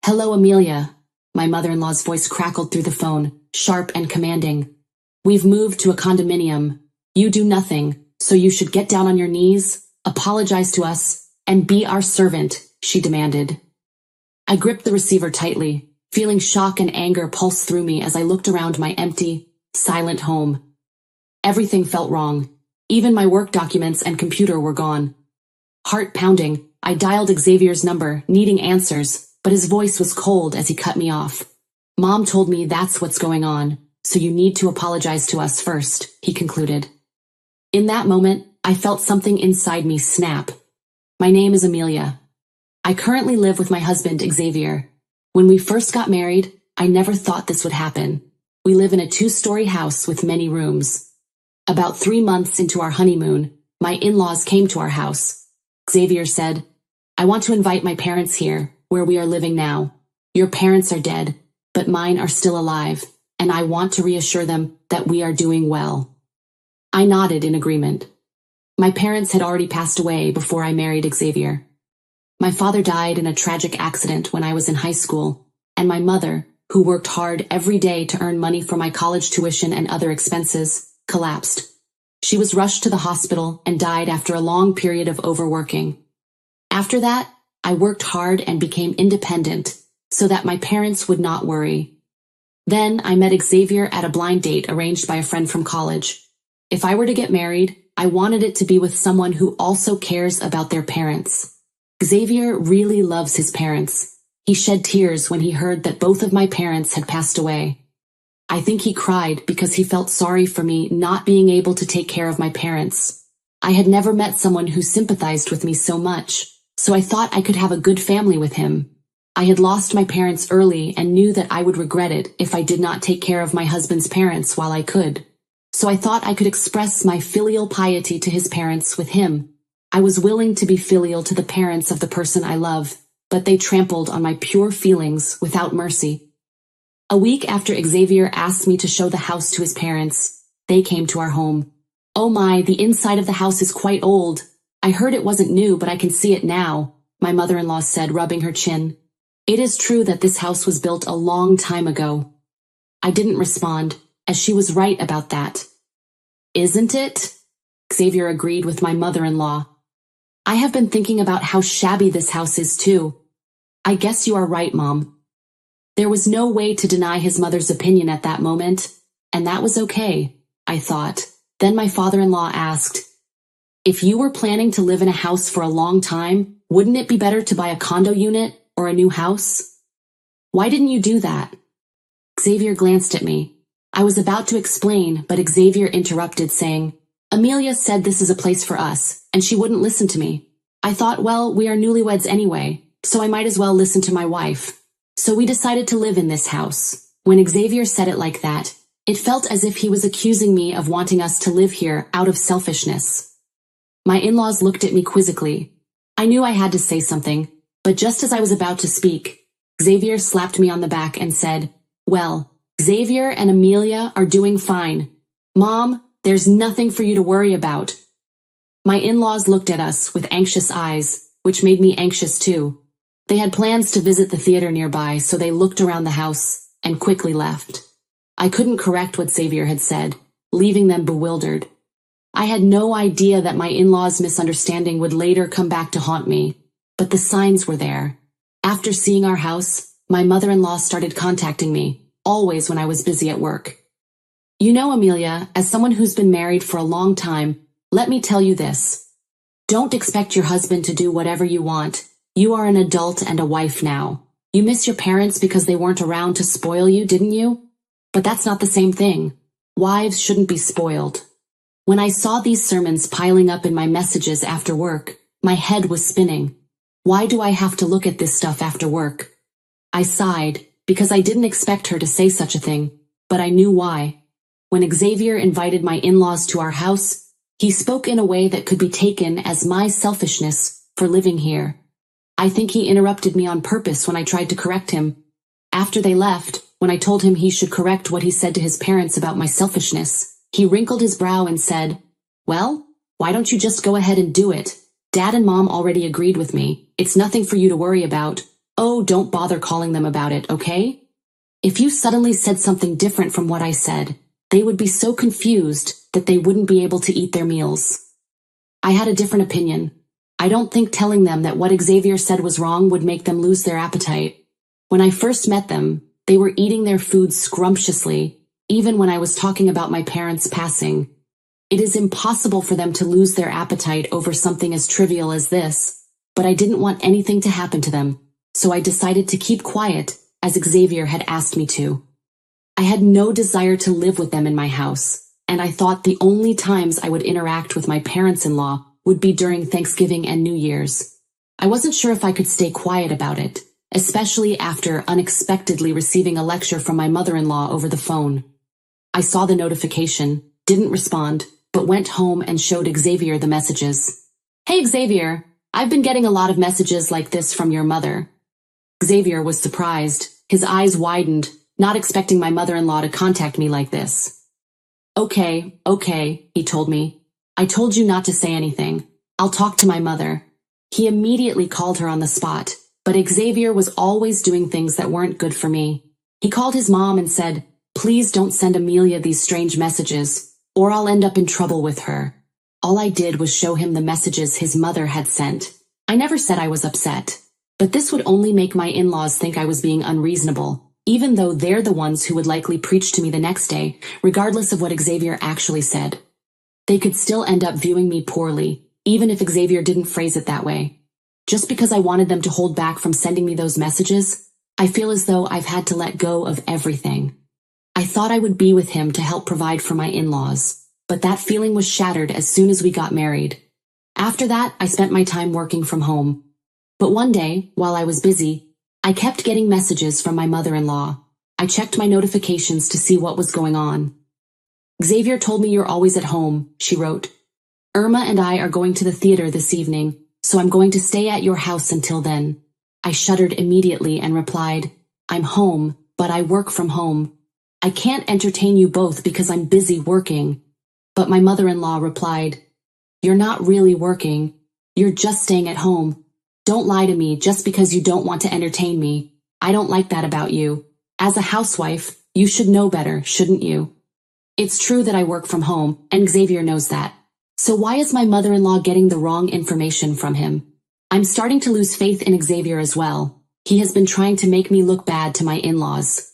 Hello, Amelia. My mother-in-law's voice crackled through the phone, sharp and commanding. We've moved to a condominium. You do nothing, so you should get down on your knees, apologize to us, and be our servant, she demanded. I gripped the receiver tightly, feeling shock and anger pulse through me as I looked around my empty, silent home. Everything felt wrong. Even my work documents and computer were gone. Heart pounding, I dialed Xavier's number, needing answers, but his voice was cold as he cut me off. Mom told me that's what's going on, so you need to apologize to us first, he concluded. In that moment, I felt something inside me snap. My name is Amelia. I currently live with my husband, Xavier. When we first got married, I never thought this would happen. We live in a 2-story house with many rooms. About 3 months into our honeymoon, my in-laws came to our house. Xavier said, I want to invite my parents here, where we are living now. Your parents are dead, but mine are still alive, and I want to reassure them that we are doing well. I nodded in agreement. My parents had already passed away before I married Xavier. My father died in a tragic accident when I was in high school, and my mother, who worked hard every day to earn money for my college tuition and other expenses, collapsed. She was rushed to the hospital and died after a long period of overworking. After that, I worked hard and became independent so that my parents would not worry. Then I met Xavier at a blind date arranged by a friend from college. If I were to get married, I wanted it to be with someone who also cares about their parents. Xavier really loves his parents. He shed tears when he heard that both of my parents had passed away. I think he cried because he felt sorry for me not being able to take care of my parents. I had never met someone who sympathized with me so much, so I thought I could have a good family with him. I had lost my parents early and knew that I would regret it if I did not take care of my husband's parents while I could. So I thought I could express my filial piety to his parents with him. I was willing to be filial to the parents of the person I love, but they trampled on my pure feelings without mercy. A week after Xavier asked me to show the house to his parents, they came to our home. Oh my, the inside of the house is quite old. I heard it wasn't new, but I can see it now, my mother-in-law said, rubbing her chin. It is true that this house was built a long time ago. I didn't respond, as she was right about that. Isn't it? Xavier agreed with my mother-in-law. I have been thinking about how shabby this house is too. I guess you are right, Mom. There was no way to deny his mother's opinion at that moment, and that was okay, I thought. Then my father-in-law asked, if you were planning to live in a house for a long time, wouldn't it be better to buy a condo unit or a new house? Why didn't you do that? Xavier glanced at me. I was about to explain, but Xavier interrupted, saying, Amelia said this is a place for us, and she wouldn't listen to me. I thought, well, we are newlyweds anyway, so I might as well listen to my wife. So we decided to live in this house. When Xavier said it like that, it felt as if he was accusing me of wanting us to live here out of selfishness. My in-laws looked at me quizzically. I knew I had to say something, but just as I was about to speak, Xavier slapped me on the back and said, well, Xavier and Amelia are doing fine. Mom, there's nothing for you to worry about. My in-laws looked at us with anxious eyes, which made me anxious too. They had plans to visit the theater nearby, so they looked around the house and quickly left. I couldn't correct what Xavier had said, leaving them bewildered. I had no idea that my in-laws' misunderstanding would later come back to haunt me, but the signs were there. After seeing our house, my mother-in-law started contacting me, always when I was busy at work. You know, Amelia, as someone who's been married for a long time, let me tell you this. Don't expect your husband to do whatever you want. You are an adult and a wife now. You miss your parents because they weren't around to spoil you, didn't you? But that's not the same thing. Wives shouldn't be spoiled. When I saw these sermons piling up in my messages after work, my head was spinning. Why do I have to look at this stuff after work? I sighed, because I didn't expect her to say such a thing, but I knew why. When Xavier invited my in-laws to our house, he spoke in a way that could be taken as my selfishness for living here. I think he interrupted me on purpose when I tried to correct him. After they left, when I told him he should correct what he said to his parents about my selfishness, he wrinkled his brow and said, well, why don't you just go ahead and do it? Dad and Mom already agreed with me. It's nothing for you to worry about. Oh, don't bother calling them about it, okay? If you suddenly said something different from what I said, they would be so confused that they wouldn't be able to eat their meals. I had a different opinion. I don't think telling them that what Xavier said was wrong would make them lose their appetite. When I first met them, they were eating their food scrumptiously, even when I was talking about my parents passing. It is impossible for them to lose their appetite over something as trivial as this, but I didn't want anything to happen to them, so I decided to keep quiet, as Xavier had asked me to. I had no desire to live with them in my house, and I thought the only times I would interact with my parents-in-law would be during Thanksgiving and New Year's. I wasn't sure if I could stay quiet about it, especially after unexpectedly receiving a lecture from my mother-in-law over the phone. I saw the notification, didn't respond, but went home and showed Xavier the messages. Hey Xavier, I've been getting a lot of messages like this from your mother. Xavier was surprised, his eyes widened, not expecting my mother-in-law to contact me like this. Okay, he told me. I told you not to say anything. I'll talk to my mother. He immediately called her on the spot, but Xavier was always doing things that weren't good for me. He called his mom and said, "Please don't send Amelia these strange messages, or I'll end up in trouble with her." All I did was show him the messages his mother had sent. I never said I was upset, but this would only make my in-laws think I was being unreasonable, even though they're the ones who would likely preach to me the next day, regardless of what Xavier actually said. They could still end up viewing me poorly, even if Xavier didn't phrase it that way. Just because I wanted them to hold back from sending me those messages, I feel as though I've had to let go of everything. I thought I would be with him to help provide for my in-laws, but that feeling was shattered as soon as we got married. After that, I spent my time working from home. But one day, while I was busy, I kept getting messages from my mother-in-law. I checked my notifications to see what was going on. "Xavier told me you're always at home," she wrote. "Irma and I are going to the theater this evening, so I'm going to stay at your house until then." I shuddered immediately and replied, "I'm home, but I work from home. I can't entertain you both because I'm busy working." But my mother-in-law replied, "You're not really working. You're just staying at home. Don't lie to me just because you don't want to entertain me. I don't like that about you. As a housewife, you should know better, shouldn't you?" It's true that I work from home, and Xavier knows that. So why is my mother-in-law getting the wrong information from him? I'm starting to lose faith in Xavier as well. He has been trying to make me look bad to my in-laws.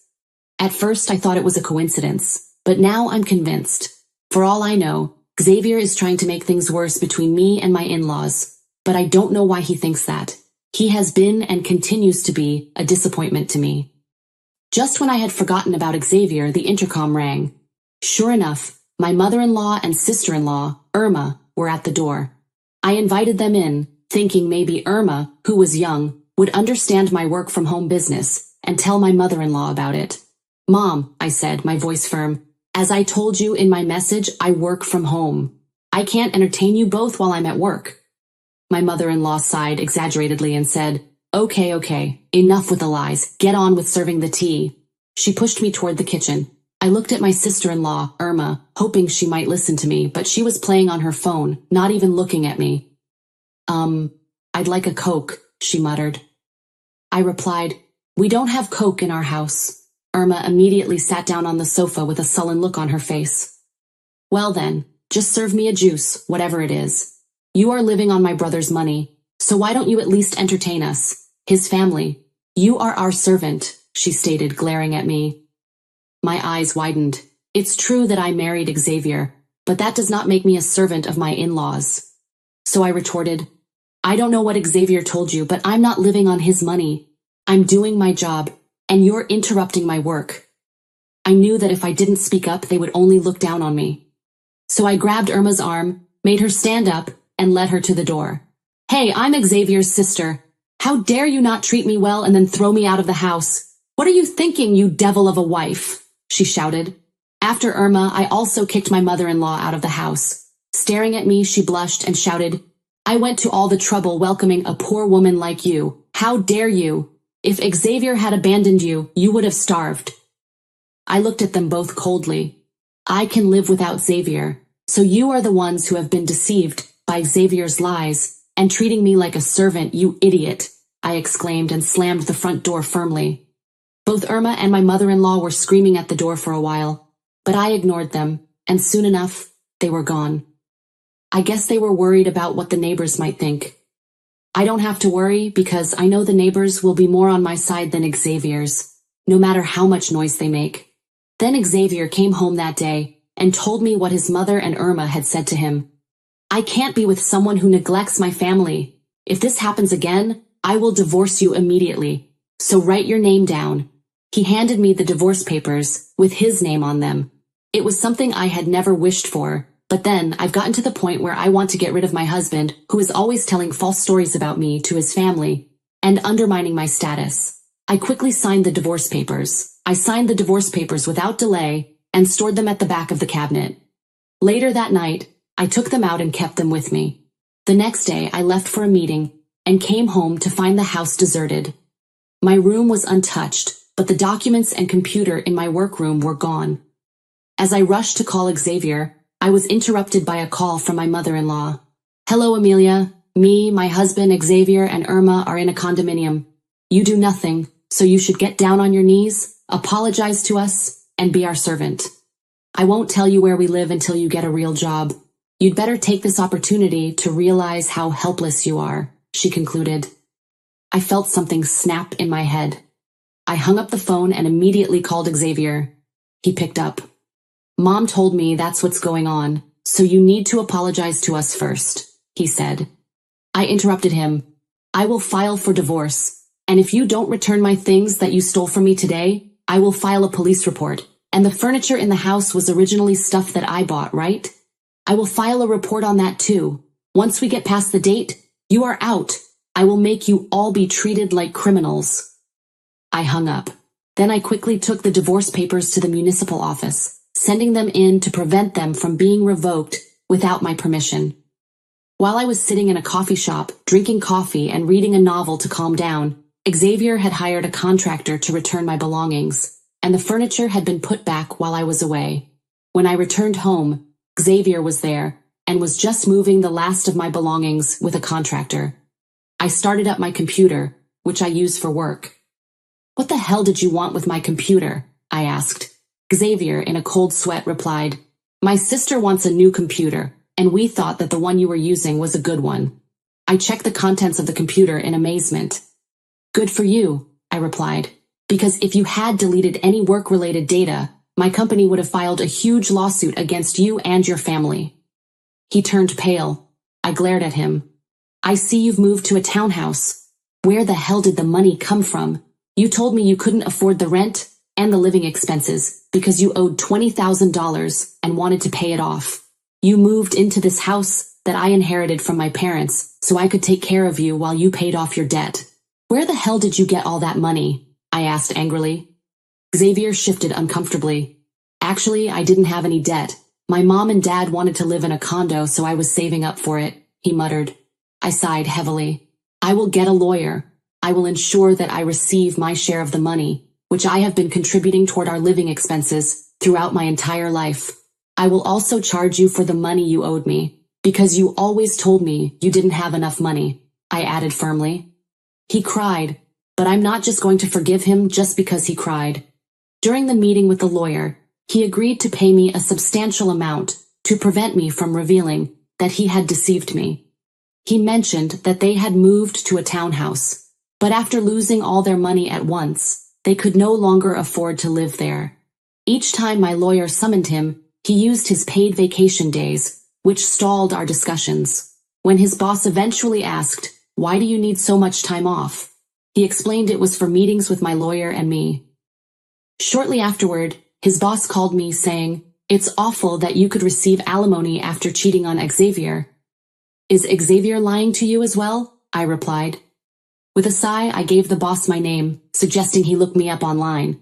At first I thought it was a coincidence, but now I'm convinced. For all I know, Xavier is trying to make things worse between me and my in-laws, but I don't know why he thinks that. He has been and continues to be a disappointment to me. Just when I had forgotten about Xavier, the intercom rang. Sure enough, my mother-in-law and sister-in-law, Irma, were at the door. I invited them in, thinking maybe Irma, who was young, would understand my work-from-home business and tell my mother-in-law about it. "Mom," I said, my voice firm, "as I told you in my message, I work from home. I can't entertain you both while I'm at work." My mother-in-law sighed exaggeratedly and said, Okay, enough with the lies. Get on with serving the tea." She pushed me toward the kitchen. I looked at my sister-in-law, Irma, hoping she might listen to me, but she was playing on her phone, not even looking at me. I'd like a Coke," she muttered. I replied, "We don't have Coke in our house." Irma immediately sat down on the sofa with a sullen look on her face. "Well then, just serve me a juice, whatever it is. You are living on my brother's money, so why don't you at least entertain us, his family? You are our servant," she stated, glaring at me. My eyes widened. It's true that I married Xavier, but that does not make me a servant of my in-laws. So I retorted, "I don't know what Xavier told you, but I'm not living on his money. I'm doing my job, and you're interrupting my work." I knew that if I didn't speak up, they would only look down on me. So I grabbed Irma's arm, made her stand up, and led her to the door. "Hey, I'm Xavier's sister. How dare you not treat me well and then throw me out of the house? What are you thinking, you devil of a wife?" she shouted. After Irma, I also kicked my mother-in-law out of the house. Staring at me, she blushed and shouted, "I went to all the trouble welcoming a poor woman like you. How dare you? If Xavier had abandoned you, you would have starved." I looked at them both coldly. I can live without Xavier, so you are the ones who have been deceived by Xavier's lies and treating me like a servant, you idiot. I exclaimed and slammed the front door firmly. Both Irma and my mother-in-law were screaming at the door for a while, but I ignored them, and soon enough, they were gone. I guess they were worried about what the neighbors might think. I don't have to worry because I know the neighbors will be more on my side than Xavier's, no matter how much noise they make. Then Xavier came home that day and told me what his mother and Irma had said to him. I can't be with someone who neglects my family. If this happens again, I will divorce you immediately. So write your name down. He handed me the divorce papers with his name on them. It was something I had never wished for, but then I've gotten to the point where I want to get rid of my husband, who is always telling false stories about me to his family and undermining my status. I quickly signed the divorce papers. I signed the divorce papers without delay and stored them at the back of the cabinet. Later that night, I took them out and kept them with me. The next day, I left for a meeting and came home to find the house deserted. My room was untouched, but the documents and computer in my workroom were gone. As I rushed to call Xavier, I was interrupted by a call from my mother-in-law. Hello, Amelia. Me, my husband, Xavier, and Irma are in a condominium. You do nothing, so you should get down on your knees, apologize to us, and be our servant. I won't tell you where we live until you get a real job. You'd better take this opportunity to realize how helpless you are, she concluded. I felt something snap in my head. I hung up the phone and immediately called Xavier. He picked up. Mom told me that's what's going on, so you need to apologize to us first, he said. I interrupted him. I will file for divorce, and if you don't return my things that you stole from me today, I will file a police report. And the furniture in the house was originally stuff that I bought, right? I will file a report on that too. Once we get past the date, you are out. I will make you all be treated like criminals. I hung up. Then I quickly took the divorce papers to the municipal office, sending them in to prevent them from being revoked without my permission. While I was sitting in a coffee shop, drinking coffee and reading a novel to calm down, Xavier had hired a contractor to return my belongings, and the furniture had been put back while I was away. When I returned home, Xavier was there and was just moving the last of my belongings with a contractor. I started up my computer, which I use for work. What the hell did you want with my computer? I asked. Xavier, in a cold sweat, replied, My sister wants a new computer, and we thought that the one you were using was a good one. I checked the contents of the computer in amazement. Good for you, I replied, because if you had deleted any work-related data, my company would have filed a huge lawsuit against you and your family. He turned pale. I glared at him. I see you've moved to a townhouse. Where the hell did the money come from? You told me you couldn't afford the rent and the living expenses because you owed $20,000 and wanted to pay it off. You moved into this house that I inherited from my parents so I could take care of you while you paid off your debt. Where the hell did you get all that money? I asked angrily. Xavier shifted uncomfortably. Actually, I didn't have any debt. My mom and dad wanted to live in a condo, so I was saving up for it, he muttered. I sighed heavily. I will get a lawyer. I will ensure that I receive my share of the money, which I have been contributing toward our living expenses throughout my entire life. I will also charge you for the money you owed me, because you always told me you didn't have enough money, I added firmly. He cried, but I'm not just going to forgive him just because he cried. During the meeting with the lawyer, he agreed to pay me a substantial amount to prevent me from revealing that he had deceived me. He mentioned that they had moved to a townhouse, but after losing all their money at once, they could no longer afford to live there. Each time my lawyer summoned him, he used his paid vacation days, which stalled our discussions. When his boss eventually asked, "Why do you need so much time off?" he explained it was for meetings with my lawyer and me. Shortly afterward, his boss called me saying, "It's awful that you could receive alimony after cheating on Xavier." "Is Xavier lying to you as well?" I replied. With a sigh, I gave the boss my name, suggesting he look me up online.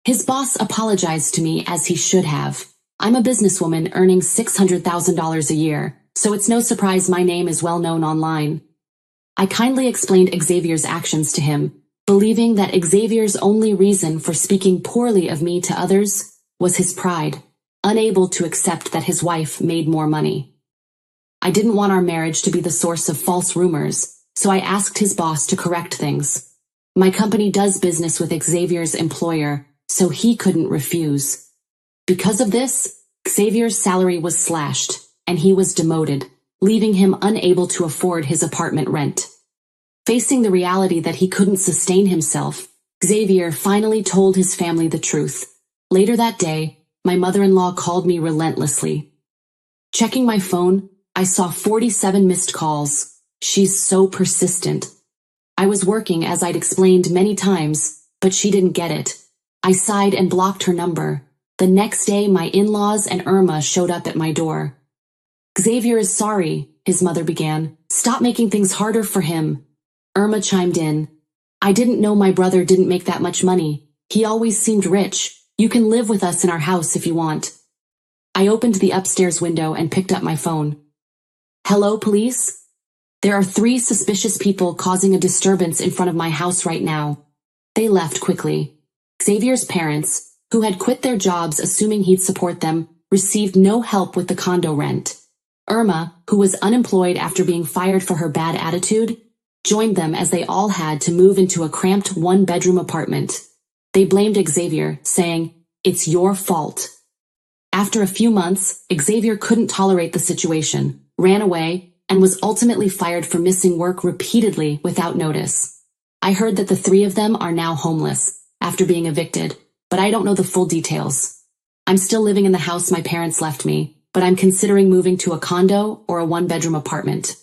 His boss apologized to me as he should have. I'm a businesswoman earning $600,000 a year, so it's no surprise my name is well known online. I kindly explained Xavier's actions to him, believing that Xavier's only reason for speaking poorly of me to others was his pride, unable to accept that his wife made more money. I didn't want our marriage to be the source of false rumors, so I asked his boss to correct things. My company does business with Xavier's employer, so he couldn't refuse. Because of this, Xavier's salary was slashed, and he was demoted, leaving him unable to afford his apartment rent. Facing the reality that he couldn't sustain himself, Xavier finally told his family the truth. Later that day, my mother-in-law called me relentlessly. Checking my phone, I saw 47 missed calls. She's so persistent. I was working as I'd explained many times, but she didn't get it. I sighed and blocked her number. The next day, my in-laws and Irma showed up at my door. Xavier is sorry, his mother began. Stop making things harder for him. Irma chimed in. I didn't know my brother didn't make that much money. He always seemed rich. You can live with us in our house if you want. I opened the upstairs window and picked up my phone. Hello, police? There are 3 suspicious people causing a disturbance in front of my house right now. They left quickly. Xavier's parents, who had quit their jobs assuming he'd support them, received no help with the condo rent. Irma, who was unemployed after being fired for her bad attitude, joined them as they all had to move into a cramped 1-bedroom apartment. They blamed Xavier, saying, "It's your fault." After a few months, Xavier couldn't tolerate the situation, ran away, and was ultimately fired for missing work repeatedly without notice. I heard that the 3 of them are now homeless, after being evicted, but I don't know the full details. I'm still living in the house my parents left me, but I'm considering moving to a condo or a 1-bedroom apartment.